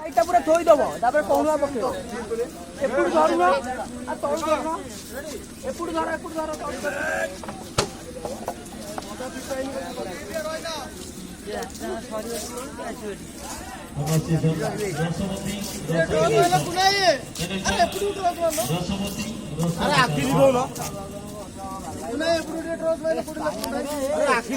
ଏଇଟା ପୁରା ଥୋଇଦବ ତାପରେ କହୁଣା ପକେଇବ ଏପଟୁ ଧରୁନ ଆଉ ତଳୁ ଧରୁନ ଏପଟୁ ଧର ତଳୁ ଧର ଆଖି